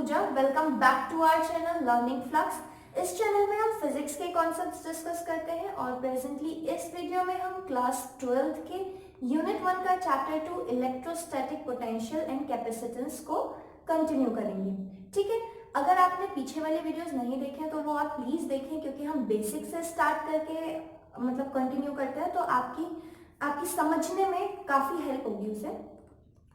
Puja. Welcome back to our channel learning flux. इस channel में हम फिजिक्स के कॉन्सेप्ट्स डिस्कस करते हैं और प्रेजेंटली इस वीडियो में हम क्लास 12th के यूनिट 1 का chapter 2 electrostatic potential and capacitance को कंटिन्यू करेंगे। ठीक है, अगर आपने पीछे वाले वीडियोस नहीं देखे तो वो आप प्लीज देखें, क्योंकि हम बेसिक से स्टार्ट करके मतलब कंटिन्यू करते हैं, तो आपकी समझने में काफी हेल्प होगी उसे।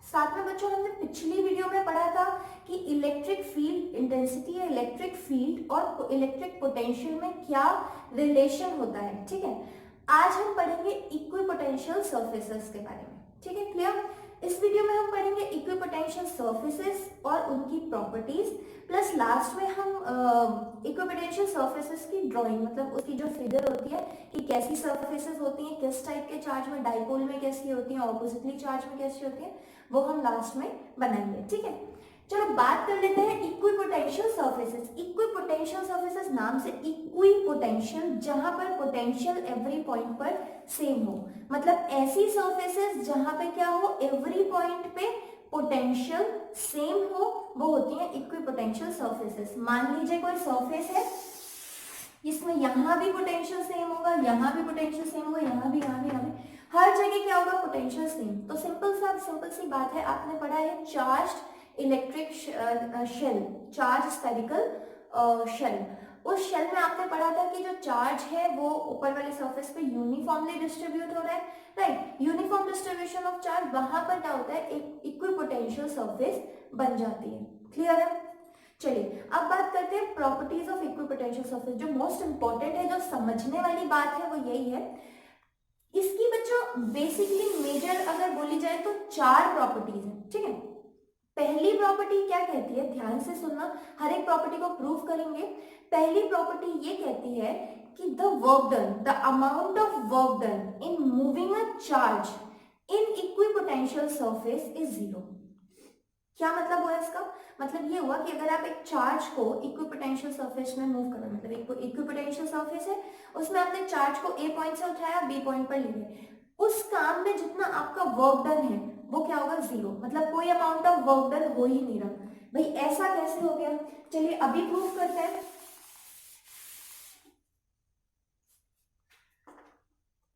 साथ में बच्चों, हमने पिछली वीडियो में पढ़ा था कि इलेक्ट्रिक फील्ड इंटेंसिटी या इलेक्ट्रिक फील्ड और इलेक्ट्रिक पोटेंशियल में क्या रिलेशन होता है। ठीक है, आज हम पढ़ेंगे इक्विपोटेंशियल सर्फेसेस के बारे में। ठीक है, क्लियर। इस वीडियो में हम पढ़ेंगे इक्विपोटेंशियल सर्फेसेस और उनकी प्रॉपर्टीज, प्लस लास्ट में हम इक्विपोटेंशियल सर्फेसेस की ड्राइंग, मतलब उसकी जो फिगर होती है कि कैसी सर्फेसेस होती हैं, किस टाइप के चार्ज में, डाइपोल में कैसी होती हैं, ऑपोजिटली चार्ज में कैसी होती है, वो हम लास्ट में बनाएंगे। ठीक है, चलो बात कर लेते हैं इक्विपोटेंशियल सर्फेसेस। इक्विपोटेंशियल सर्फेसेस नाम से इक्विपोटेंशियल, जहां पर पोटेंशियल एवरी पॉइंट पर सेम हो, मतलब ऐसी सर्फेसेस जहां पे क्या हो, एवरी पॉइंट पे पोटेंशियल सेम हो, वो होती है इक्विपोटेंशियल सर्फेसेस। मान लीजिए कोई सर्फेस है, इसमें यहाँ भी पोटेंशियल सेम होगा, यहाँ भी पोटेंशियल सेम होगा, यहाँ भी, हर जगह क्या होगा, पोटेंशियल सेम। तो सिंपल सी बात है, आपने पढ़ा है charged electric shell, charge spherical shell. उस शेल में आपने पढ़ा था कि जो चार्ज है वो ऊपर वाले सरफेस पे यूनिफॉर्मली डिस्ट्रीब्यूट हो रहा है, right. Uniform distribution of charge, वहां पर क्या होता है, एक इक्विपोटेंशियल सरफेस बन जाती है। क्लियर है। चलिए अब बात करते हैं प्रॉपर्टीज ऑफ इक्विपोटेंशियल सरफेस। जो मोस्ट इंपॉर्टेंट है, जो समझने वाली बात है, वो यही है। इसकी बच्चों बेसिकली मेजर अगर बोली जाए तो 4 प्रॉपर्टीज है। ठीक है, पहली प्रॉपर्टी क्या कहती है, ध्यान से सुनना, हर एक प्रॉपर्टी को प्रूव करेंगे। पहली प्रॉपर्टी ये कहती है कि the work done, the amount of work done in moving a charge in equipotential surface is zero. क्या मतलब हुआ इसका? मतलब ये हुआ कि अगर आप एक चार्ज को इक्विपोटेंशियल सरफेस में मूव करो, मतलब एक इक्विपोटेंशियल सरफेस है, उसमें आपने चार्ज को ए पॉइंट से उठाया, बी पॉइंट पर ले गए, उस काम में जितना आपका वर्क डन है वो क्या होगा, जीरो। मतलब कोई अमाउंट ऑफ वर्क डन हो ही नहीं रहा। भाई ऐसा कैसे हो गया, चलिए अभी प्रूव करते हैं।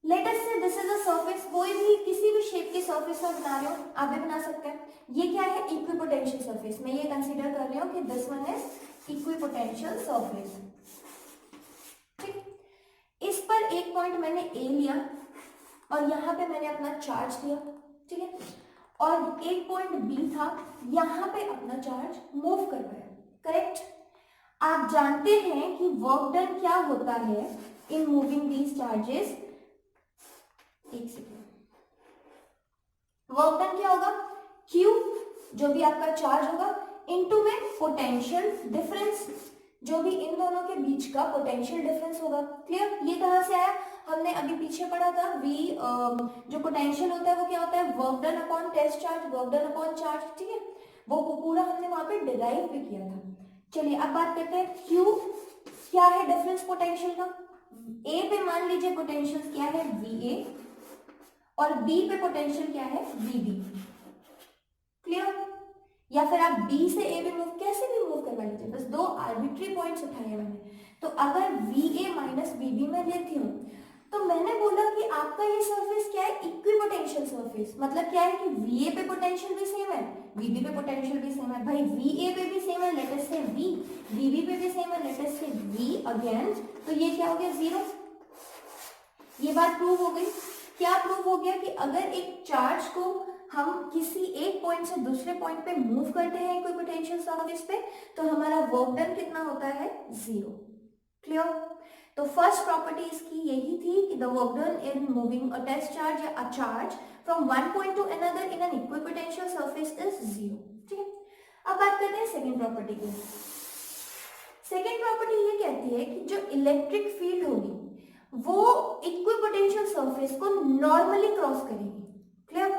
लेट अस से दिस इज अ सरफेस, कोई भी किसी भी शेप की सरफेस में बना रहे हो, आप भी बना सकते हैं। ये क्या है, इक्विपोटेंशियल सरफेस। मैं ये कंसीडर कर रही हूँ कि this one is equipotential surface. ठीक, इस पर एक पॉइंट मैंने ए लिया और यहाँ पे मैंने अपना चार्ज दिया। ठीक है, और एक पॉइंट बी था, यहाँ पे अपना चार्ज मूव करवाया। करेक्ट। आप जानते हैं कि वर्क डन क्या होता है इन मूविंग दीज चार्जेस। एक सेकेंड, वर्क डन क्या होगा, Q जो भी आपका चार्ज होगा इनटू में पोटेंशियल डिफरेंस, जो भी इन दोनों के बीच का पोटेंशियल डिफरेंस होगा। क्लियर। ये कहां से आया, हमने अभी पीछे पढ़ा था, V जो पोटेंशियल होता है वो क्या होता है, work done upon test charge, work done upon charge. ठीक है, वो पूरा हमने वहां पे डिराइव भी किया था। चलिए अब बात करते हैं Q क्या है, डिफरेंस पोटेंशियल का। A पे मान लीजिए पोटेंशियल क्या है, VA, और B पे पोटेंशियल क्या है, VB। क्लियर। या फिर आप B से A भी मूव, कैसे भी मूव करवा लीजिए, बस 2 आर्बिट्री पॉइंट्स उठाए मैंने। तो अगर VA माइनस VB में लेती हूँ, तो मैंने बोला कि आपका ये सरफेस क्या है, इक्विपोटेंशियल सरफेस। मतलब क्या है कि VA पे पोटेंशियल भी सेम है, VB पे पोटेंशियल भी सेम है। भाई VA पे भी सेम है, लेट अस से V, VB पे भी सेम है, लेट अस से V अगेन। तो ये क्या हो गया, जीरो। ये बात प्रूव हो गई। क्या प्रूव हो गया कि अगर एक चार्ज को हम किसी एक पॉइंट से दूसरे पॉइंट पे मूव करते हैं इक्विपोटेंशियल सरफेस पे, तो हमारा वर्क डन कितना होता है, जीरो। क्लियर। तो फर्स्ट प्रॉपर्टी इसकी यही थी कि the work done in moving a test charge या a charge from one point to another in an equipotential surface is zero. ठीक है, अब बात करते हैं सेकेंड प्रॉपर्टी की। सेकेंड प्रॉपर्टी ये कहती है कि जो इलेक्ट्रिक फील्ड होगी वो इक्विपोटेंशियल सरफेस को नॉर्मली क्रॉस करेगी। क्लियर,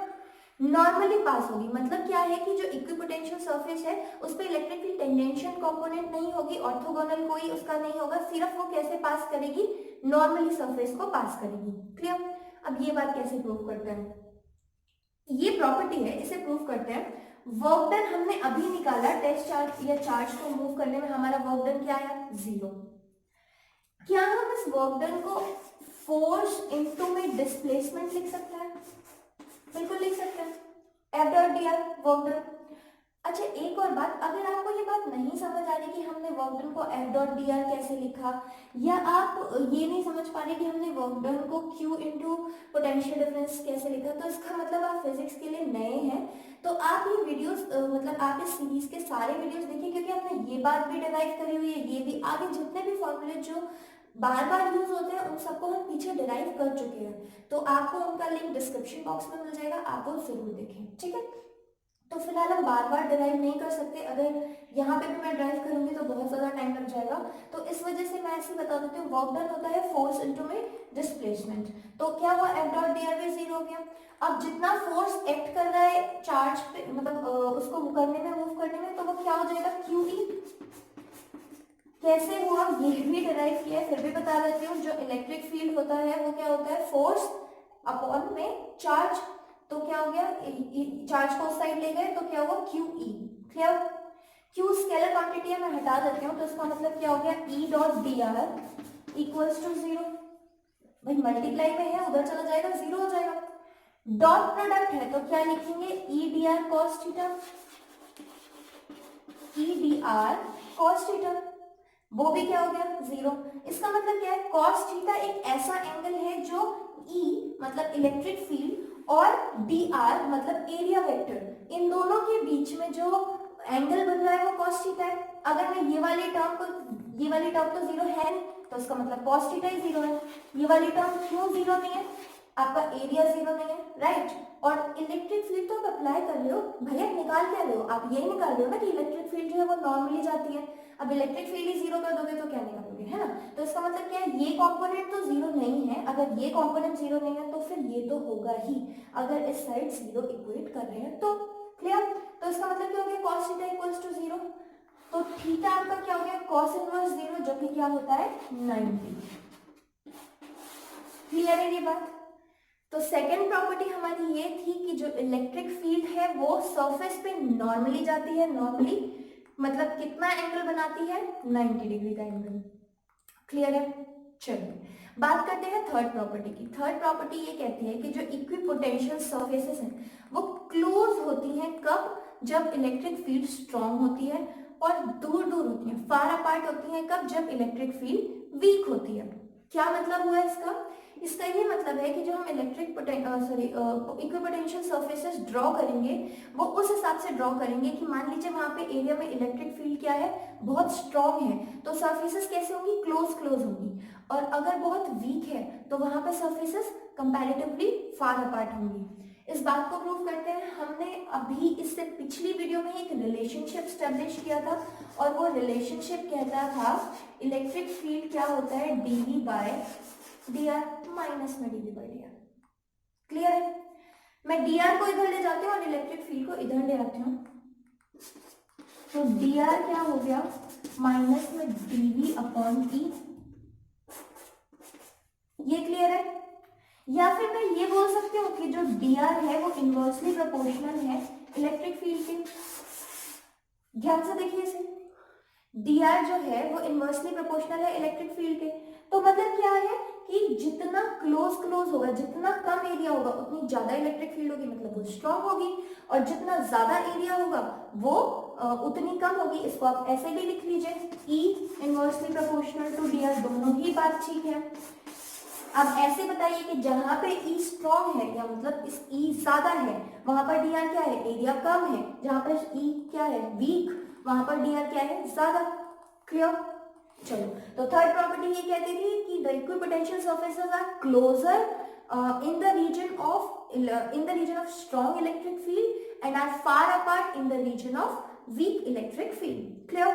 नॉर्मली पास होगी। मतलब क्या है कि जो इक्विपोटेंशियल सरफेस है उस पर इलेक्ट्रिक फील्ड टेंजेंशियल कंपोनेंट नहीं होगी, ऑर्थोगोनल कोई उसका नहीं होगा, सिर्फ वो कैसे पास करेगी, नॉर्मली सरफेस को पास करेगी। क्लियर। अब ये बात कैसे प्रूव करते हैं, ये प्रॉपर्टी है, इसे प्रूव करते हैं वर्क डन हमने अभी निकाला, टेस्ट चार्ज या चार्ज को मूव करने में हमारा वर्क डन क्या आया, 0। क्या हम इस वर्क डन को फोर्स इनटू में डिस्प्लेसमेंट लिख सकते हैं? बिल्कुल लिख सकते हैं, F dot d are work done. अच्छा एक और बात, अगर आपको ये बात नहीं समझ आ रही कि हमने वर्क डन को एफ डॉट डी आर कैसे लिखा, या आप ये नहीं समझ पा रहे कि हमने वर्क डन को क्यू इंटू पोटेंशियल डिफरेंस कैसे लिखा, तो इसका मतलब आप फिजिक्स के लिए नए हैं, तो आप ये वीडियोस मतलब आप इस सीरीज के सारे वीडियोस देखिए, क्योंकि हमने ये बात भी डिराइव करी हुई है, ये भी आगे जितने भी फॉर्मूले जो बार बार यूज होते हैं उन सबको हम पीछे डिराइव कर चुके हैं, तो आपको उनका लिंक डिस्क्रिप्शन बॉक्स में मिल जाएगा, आप वो जरूर देखें, ठीक है। तो फिलहाल हम बार बार डिराइव नहीं कर सकते, अगर यहाँ पे भी मैं ड्राइव करूंगी तो बहुत ज्यादा टाइम लग जाएगा, तो इस वजह से मैं ऐसे बता देती हूँ, वर्क डन होता है फोर्स इनटू में डिस्प्लेसमेंट। तो क्या हुआ, एफ डॉट डी आर भी 0 हो गया। अब जितना फोर्स एक्ट कर रहा है चार्ज पे, मतलब उसको करने में, मूव करने में, तो वो क्या हो जाएगा, क्यू ई। कैसे हुआ ये भी डिराइव किया है, फिर भी बता देती हूँ। जो इलेक्ट्रिक फील्ड होता है वो क्या होता है, फोर्स अपॉन में चार्ज, तो क्या हो गया, चार्ज को उस साइड ले गए तो क्या हुआ, Q E. Clear, Q scalar quantity है, मैं हटा देती हूँ, तो इसका मतलब क्या हो गया, E dot d r equals to 0। भाई मल्टीप्लाई में है, उधर चला जाएगा 0 हो जाएगा। डॉट प्रोडक्ट है तो क्या लिखेंगे, E D R cos theta, E D R cos theta, वो भी क्या हो गया, 0। इसका मतलब क्या है, कॉस थीटा एक ऐसा एंगल है जो E मतलब इलेक्ट्रिक फील्ड और dr मतलब एरिया वेक्टर, इन दोनों के बीच में जो एंगल बन रहा है वो कॉस थीटा है। अगर मैं ये वाली टर्म तो 0 है नहीं, तो इसका मतलब कॉस थीटा ही 0 है। ये वाली टर्म क्यों 0 नहीं है, आपका एरिया 0 नहीं है, राइट। और इलेक्ट्रिक फील्ड तो आप अप्लाई कर रहे हो, भैया निकाल क्या रहे हो आप, ये निकाल रहे हो ना कि इलेक्ट्रिक फील्ड जो है वो नॉर्मली जाती है। अब इलेक्ट्रिक फील्ड ही 0 कर दोगे तो क्या निकालोगे, है ना। तो इसका मतलब क्या है, ये कंपोनेंट तो 0 नहीं है, अगर ये कंपोनेंट 0 नहीं है तो फिर ये तो होगा ही, अगर इस साइड 0 इक्वेट कर रहे हैं तो। क्लियर, तो इसका मतलब क्या हो गया, cos थीटा इक्वल्स टू 0, तो थीटा आपका क्या हो गया, cos इनवर्स 0, जो कि क्या होता है 90। क्लियर है ये बात। तो सेकेंड प्रॉपर्टी हमारी ये थी कि जो इलेक्ट्रिक फील्ड है वो सरफेस पे नॉर्मली जाती है, नॉर्मली मतलब कितना एंगल बनाती है, 90 डिग्री का एंगल। क्लियर है, चलिए बात करते हैं थर्ड प्रॉपर्टी की। थर्ड प्रॉपर्टी ये कहती है कि जो इक्विपोटेंशियल सरफेसेस हैं वो क्लोज होती हैं, कब, जब इलेक्ट्रिक फील्ड स्ट्रॉन्ग होती है, और दूर दूर होती है, फार अपार्ट होती है, कब, जब इलेक्ट्रिक फील्ड वीक होती है। क्या मतलब हुआ इसका, इसका ये मतलब है कि जो हम इक्विपोटेंशियल सरफेसेस ड्रॉ करेंगे वो उस हिसाब से ड्रॉ करेंगे कि मान लीजिए वहां पे एरिया में इलेक्ट्रिक फील्ड क्या है, बहुत स्ट्रॉन्ग है, तो सरफेसेस कैसे होंगी, क्लोज क्लोज होंगी, और अगर बहुत वीक है तो वहां पे सरफेसेस कंपैरेटिवली फार अपार्ट होंगी। इस बात को प्रूव करते हैं, हमने अभी इससे पिछली वीडियो में एक रिलेशनशिप स्टैब्लिश किया था, और वो रिलेशनशिप कहता था इलेक्ट्रिक फील्ड क्या होता है, DV by D R, minus में DV by D R. Clear है, मैं डी आर को इधर ले जाती हूँ और इलेक्ट्रिक फील्ड को इधर ले आती हूँ, तो डी आर क्या हो गया, माइनस में डीवी अपॉन ई। ये क्लियर है, या फिर मैं ये बोल सकती हूँ कि जो डी आर है वो इनवर्सली प्रोपोर्शनल है इलेक्ट्रिक फील्ड के। ध्यान से देखिए इसे, डी आर जो है वो इनवर्सली प्रोपोर्शनल है इलेक्ट्रिक फील्ड के, तो मतलब क्या है कि जितना क्लोज क्लोज होगा, जितना कम एरिया होगा उतनी ज्यादा इलेक्ट्रिक फील्ड होगी, मतलब वो स्ट्रॉन्ग होगी, और जितना ज्यादा एरिया होगा वो उतनी कम होगी। इसको आप ऐसे भी लिख लीजिए, E inversely proportional to D R, दोनों ही बात ठीक है। अब ऐसे बताइए कि जहां पे ई स्ट्रॉन्ग है, या मतलब इस ई ज्यादा है, वहां पर डी आर क्या है, एरिया कम है, जहां पर ई क्या है, वीक, वहां पर डी आर क्या है, ज्यादा। क्लियर, चलो, तो थर्ड प्रॉपर्टी ये कहती थी कि the equipotential surfaces are closer in the region of strong electric field and are far apart in the region of weak electric field. Clear?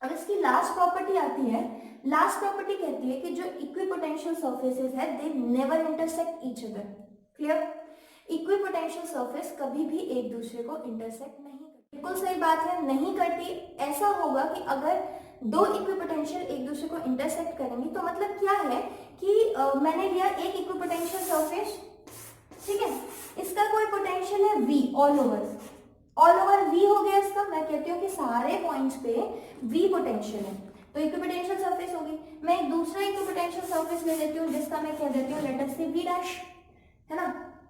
अब इसकी लास्ट प्रॉपर्टी आती है, लास्ट प्रॉपर्टी कहती है कि जो इक्विपोटेंशियल सरफेसेस है they never intersect each other. Clear, equipotential surface कभी भी एक दूसरे को इंटरसेक्ट नहीं करती। बिल्कुल सही बात है, नहीं करती। ऐसा होगा कि अगर दो इक्विपोटेंशियल एक दूसरे को इंटरसेक्ट करेंगी तो मतलब क्या है कि मैंने लिया एक इक्विपोटेंशियल सरफेस, ठीक है, इसका कोई पोटेंशियल है V all over, all over V हो गया इसका, मैं कहती हूँ कि सारे पॉइंट्स पे V पोटेंशियल है, तो इक्विपोटेंशियल सरफेस होगी। मैं एक दूसरा इक्विपोटेंशियल सरफेस ले लेती हूँ जिसका मैं कह देती हूँ लेट अस से V डैश, है ना।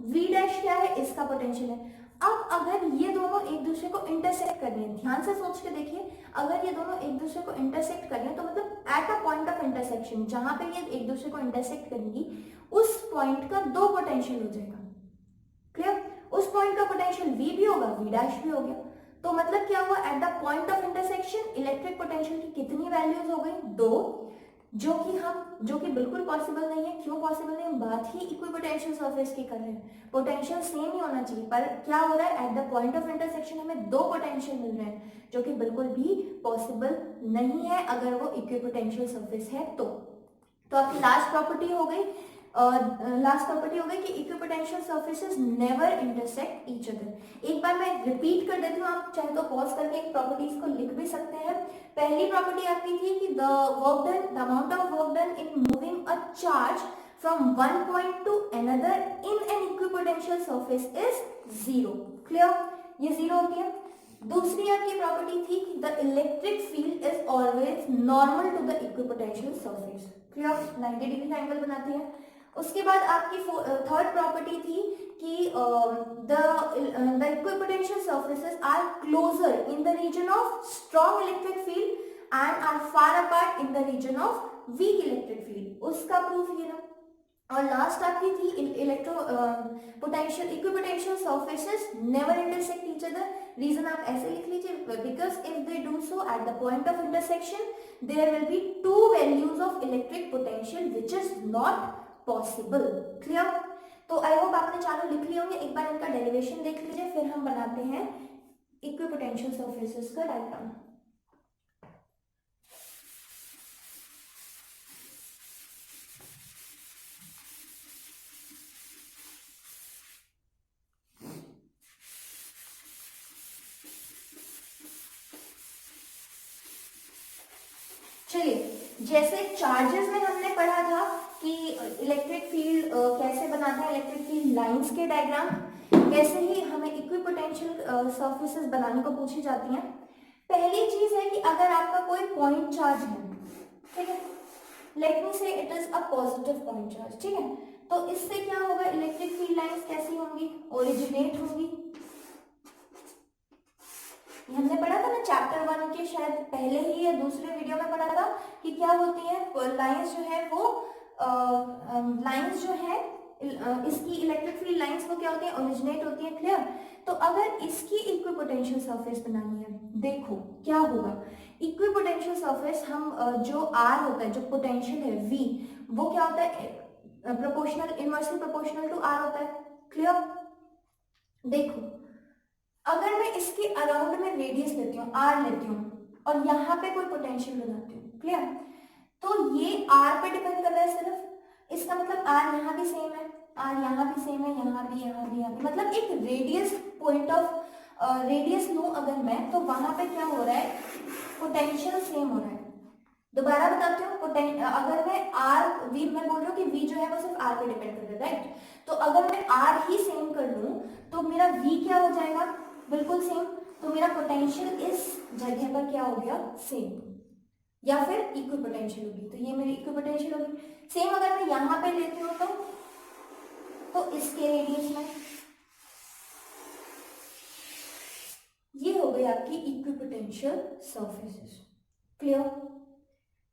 V डैश क्या है, इसका पोटेंशियल है। अब अगर ये दोनों एक दूसरे को इंटरसेक्ट कर रहे हैं, ध्यान से सोच के देखिए, अगर ये दोनों एक दूसरे को इंटरसेक्ट कर रहे हैं तो मतलब at a point of intersection, जहां पे ये एक दूसरे को इंटरसेक्ट करेंगी उस पॉइंट का दो पोटेंशियल हो जाएगा। क्लियर, उस पॉइंट का पोटेंशियल V भी होगा, V डैश भी हो गया। तो मतलब क्या हुआ, eight the point of intersection electric potential की कितनी वैल्यूज हो गई, दो, जो कि बिल्कुल पॉसिबल नहीं है। क्यों पॉसिबल नहीं, हम बात ही इक्विपोटेंशियल सरफेस की कर रहे हैं, पोटेंशियल सेम ही होना चाहिए, पर क्या हो रहा है, eight the point of intersection हमें दो पोटेंशियल मिल रहे हैं, जो कि बिल्कुल भी पॉसिबल नहीं है अगर वो इक्विपोटेंशियल सरफेस है तो आपकी लास्ट प्रॉपर्टी हो गई, कि equipotential surfaces never intersect each other. एक बार मैं रिपीट कर देती हूँ, आप चाहे तो पॉज करके इन प्रॉपर्टीज को लिख भी सकते हैं। पहली प्रॉपर्टी आपकी थी कि the amount of work done in moving a charge from one point to another in an equipotential surface is zero. Clear, ये जीरो हो गया। दूसरी आपकी प्रॉपर्टी थी कि the electric field is always normal to the equipotential surface. Clear, 90 degree का angle बनाती है। उसके बाद आपकी थर्ड प्रॉपर्टी थी कि the equipotential surfaces are closer in the region of strong electric field and are far apart in the region of weak electric field, उसका proof ये ना। और लास्ट आपकी थी equipotential surfaces never intersect each other. Reason आप ऐसे लिख लीजिए, because if they do so at the point of intersection there will be two values of electric potential which is not possible. Clear, तो I hope आपने चारों लिख लिए होंगे। एक बार इनका डेरिवेशन देख लीजिए, फिर हम बनाते हैं इक्विपोटेंशियल सर्फेसेस का डायग्राम। चलिए, जैसे चार्जेस में हमने पढ़ा था कि इलेक्ट्रिक फील्ड कैसे बनाते हैं, इलेक्ट्रिक फील्ड लाइंस के डायग्राम, वैसे ही हमें इक्विपोटेंशियल सर्फेसेस बनाने को पूछी जाती हैं। पहली चीज है कि अगर आपका कोई पॉइंट चार्ज है, ठीक है, लेट मी से it is a positive point charge, ठीक है, तो इससे क्या होगा, इलेक्ट्रिक फील्ड लाइंस कैसी होंगी, ओरिजिनेट होंगी। हमने पढ़ा था ना चैप्टर 1 के शायद पहले ही या दूसरे वीडियो में पढ़ा था कि क्या होती है लाइंस जो है वो लाइंस जो है इसकी इलेक्ट्रिक फील्ड लाइंस वो क्या होती है, ओरिजिनेट होती है। क्लियर, तो अगर इसकी इक्विपोटेंशियल सरफेस बनानी है, देखो क्या होगा, इक्विपोटेंशियल सरफेस हम जो आर होता है, जो पोटेंशियल है V, वो क्या होता है, proportional, inversely proportional to r होता है। क्लियर, देखो अगर मैं इसके अराउंड में रेडियस लेती हूँ, आर लेती हूँ, और यहाँ पे कोई पोटेंशियल बनाती हूँ, क्लियर, तो ये आर पे डिपेंड कर रहा है सिर्फ, इसका मतलब आर यहाँ भी सेम है, आर यहाँ भी सेम है, यहाँ भी, यहाँ भी, यहाँ भी, मतलब एक रेडियस पॉइंट ऑफ रेडियस लूँ अगर मैं, तो वहां पे क्या हो रहा है, पोटेंशियल सेम हो रहा है। दोबारा बताती हूँ, अगर मैं आर वी, मैं बोल रही हूँ कि वी जो है वो सिर्फ आर पे डिपेंड कर रहा है, राइट, तो अगर मैं आर ही सेम कर लूँ तो मेरा वी क्या हो जाएगा, बिल्कुल सेम, तो मेरा पोटेंशियल इस जगह पर क्या हो गया, सेम, या फिर इक्विपोटेंशियल होगी, तो ये मेरी इक्विपोटेंशियल होगी। सेम अगर मैं यहाँ पे लेती हूँ तो इसके रेडियस में ये हो गई आपकी equipotential surfaces. Clear,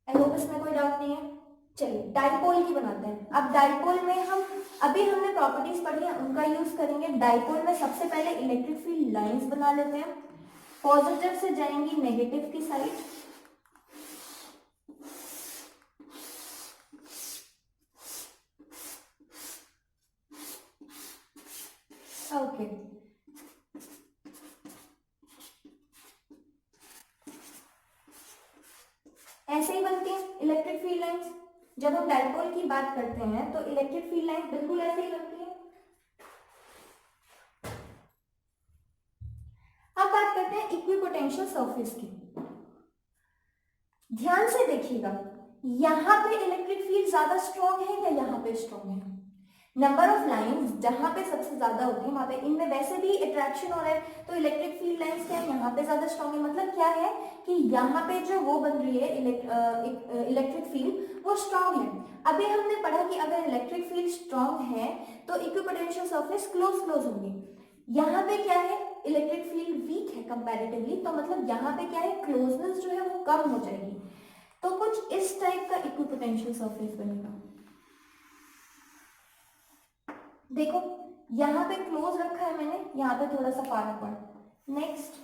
I hope इसमें कोई डाउट नहीं है। चलिए डाइपोल की बनाते हैं। अब डाइपोल में हम अभी हमने प्रॉपर्टीज पढ़ी है, उनका यूज करेंगे। डाइपोल में सबसे पहले इलेक्ट्रिक फील्ड लाइंस बना लेते हैं, पॉजिटिव से जाएंगी नेगेटिव की साइड, ओके, ऐसे ही बनती है इलेक्ट्रिक फील्ड लाइंस। जब हम डाइपोल की बात करते हैं तो इलेक्ट्रिक फील्ड लाइन बिल्कुल ऐसे ही बनती है। अब बात करते हैं इक्विपोटेंशियल सरफेस की। ध्यान से देखिएगा, यहां पे इलेक्ट्रिक फील्ड ज्यादा स्ट्रॉन्ग है या यहां पे स्ट्रॉन्ग है, नंबर ऑफ लाइंस जहां पे सबसे ज्यादा होती है वहां पे, इनमें वैसे भी अट्रैक्शन हो रहा है तो इलेक्ट्रिक फील्ड लाइंस क्या है, यहाँ पे ज्यादा स्ट्रॉन्ग है। मतलब क्या है कि यहाँ पे जो वो बन रही है इलेक्ट्रिक फील्ड वो स्ट्रॉन्ग है। अभी हमने पढ़ा कि अगर इलेक्ट्रिक फील्ड स्ट्रॉन्ग है तो इक्विपोटेंशियल सरफेस क्लोज क्लोज होंगे। यहाँ पे क्या है, इलेक्ट्रिक फील्ड वीक है कंपैरेटिवली, तो मतलब यहाँ पे क्या है, क्लोजनेस जो है वो कम हो जाएगी। तो कुछ इस टाइप का इक्विपोटेंशियल सरफेस बनेगा। देखो यहाँ पे क्लोज रखा है मैंने, यहाँ पे थोड़ा सा फार अपार्ट। नेक्स्ट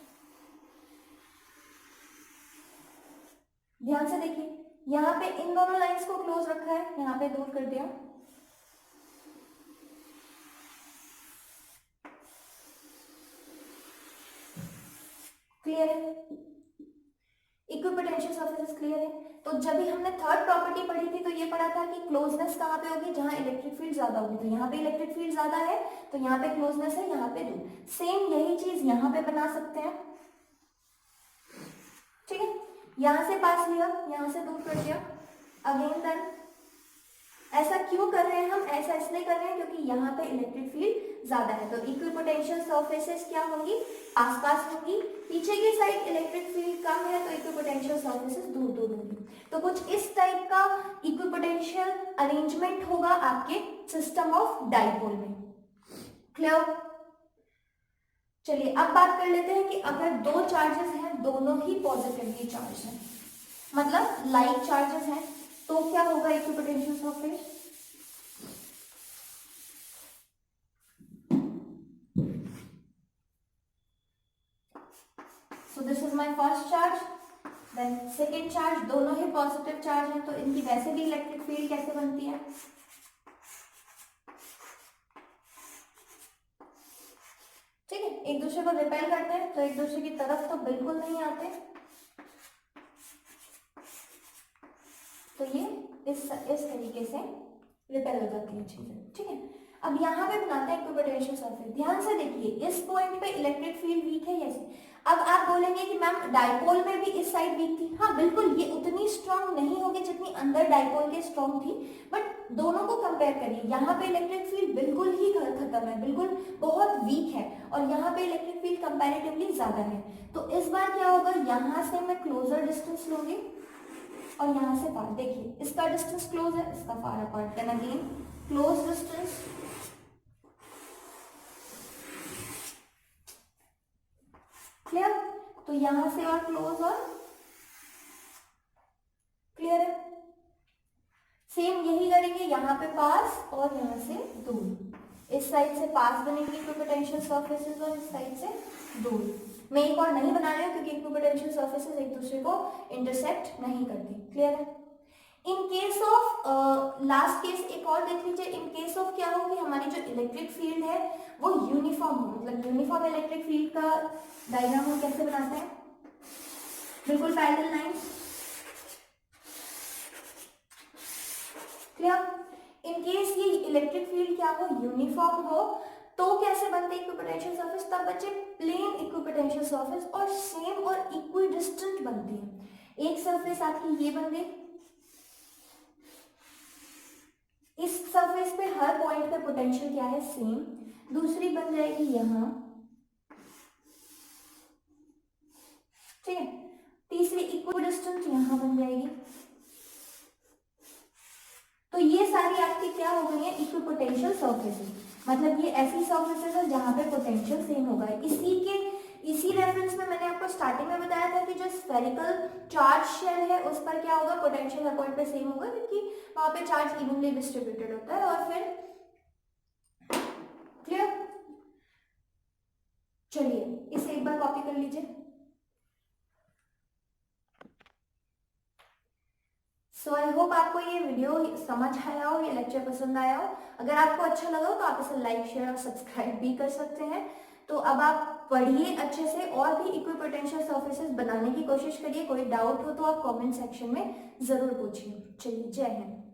ध्यान से देखिए, यहाँ पे इन दोनों लाइंस को क्लोज रखा है, यहाँ पे दूर कर दिया। क्लियर है, इक्विपोटेंशियल सरफेसेस क्लियर है। तो जब भी हमने थर्ड प्रॉपर्टी पढ़ी थी तो ये पढ़ा था कि क्लोजनेस कहाँ पे होगी, जहां इलेक्ट्रिक फील्ड ज्यादा होगी। तो यहाँ पे इलेक्ट्रिक फील्ड ज्यादा है तो यहाँ पे क्लोजनेस है, यहाँ पे दूर। सेम यही चीज यहाँ पे बना सकते हैं, ठीक है। यहां से पास लिया, यहां से दूर कर दिया, अगेन देन। ऐसा क्यों कर रहे हैं हम, ऐसा इसलिए कर रहे हैं क्योंकि यहाँ पे इलेक्ट्रिक फील्ड ज्यादा है। तो इक्विपोटेंशियल सरफेसेस क्या होंगी, आसपास होंगी। पीछे की साइड इलेक्ट्रिक फील्ड कम है तो इक्विपोटेंशियल सरफेसेस दूर दूर होंगी। तो कुछ इस टाइप का इक्विपोटेंशियल अरेंजमेंट होगा आपके सिस्टम ऑफ डाइपोल में। क्लियर। चलिए अब बात कर लेते हैं कि अगर दो चार्जेस हैं, दोनों ही पॉजिटिवली चार्ज हैं, मतलब लाइक चार्जेस हैं, तो क्या होगा equipotential surface. So this is my first charge, then second charge, दोनों ही पॉजिटिव चार्ज हैं, तो इनकी वैसे भी इलेक्ट्रिक फील्ड कैसे बनती है, ठीक है, एक दूसरे को रिपेल करते हैं, तो एक दूसरे की तरफ तो बिल्कुल नहीं आते, तो ये इस तरीके से रिपेल हो जाती है चीजें, ठीक है। अब यहाँ पे बनाते हैं इक्विपोटेंशियल सरफेस। ध्यान से देखिए, इस पॉइंट पे इलेक्ट्रिक फील्ड वीक है, यस। अब आप बोलेंगे कि मैम डाइपोल में भी इस साइड वीक थी। हाँ बिल्कुल, ये उतनी स्ट्रांग नहीं होगी जितनी अंदर डाइपोल के स्ट्रांग थी, बट दोनों को कंपेयर करिए। यहाँ पे इलेक्ट्रिक फील्ड बिल्कुल ही खत्म है, बिल्कुल बहुत वीक है, और यहाँ पे इलेक्ट्रिक फील्ड कंपेरेटिवली ज्यादा है। तो इस बार क्या होगा, यहाँ से मैं क्लोजर डिस्टेंस लूंगी और यहाँ से फार। देखिए इसका डिस्टेंस क्लोज है, इसका far apart, then again close distance, clear. तो यहां से और क्लोज और क्लियर है। सेम यही करेंगे, यहाँ पे पास और यहाँ से दूर। इस साइड से पास बनेंगे इक्विपोटेंशियल सरफेसेस और इस साइड से दूर। मैं एक और नहीं बना रही हूँ क्योंकि इक्विपोटेंशियल सरफेसेस एक दूसरे को इंटरसेक्ट नहीं करती, क्लियर है। In case of last case एक और देख लीजिए, इन केस ऑफ क्या हो कि हमारी जो इलेक्ट्रिक फील्ड है वो यूनिफॉर्म हो, मतलब यूनिफॉर्म इलेक्ट्रिक फील्ड का डायग्राम हम कैसे बनाते हैं, बिल्कुल parallel lines, clear. In case ये इलेक्ट्रिक फील्ड क्या हो, यूनिफॉर्म हो, तो कैसे बनते हैं इक्विपोटेंशियल सरफेस, तब बच्चे प्लेन इक्विपोटेंशियल सरफेस और सेम और इक्विडिस्टेंट बनते हैं। एक सरफेस आपकी ये बन गई, इस सरफेस पे हर पॉइंट पे पोटेंशियल क्या है, सेम। दूसरी बन जाएगी यहां, ठीक है। तीसरी इक्विडिस्टेंट यहां बन जाएगी। तो ये सारी आपकी क्या हो गई है, इक्विपोटेंशियल सरफेसेस। मतलब ये ऐसी सरफेसेस है जहां पे पोटेंशियल सेम होगा। इसी रेफरेंस में मैंने आपको स्टार्टिंग में बताया था कि जो स्फेरिकल चार्ज शेल है उस पर क्या होगा, पोटेंशियल हर पॉइंट पे सेम होगा, क्योंकि वहां पे चार्ज इवनली डिस्ट्रीब्यूटेड होता है। और फिर क्लियर, चलिए इसे एक बार कॉपी कर लीजिए। सो आई होप आपको ये वीडियो समझ आया हो, ये लेक्चर पसंद आया हो। अगर आपको अच्छा लगा हो तो आप इसे लाइक, शेयर और सब्सक्राइब भी कर सकते हैं। तो अब आप पढ़िए अच्छे से और भी इक्विपोटेंशियल सरफेसेस बनाने की कोशिश करिए। कोई डाउट हो तो आप कमेंट सेक्शन में जरूर पूछिए। चलिए, जय हिंद।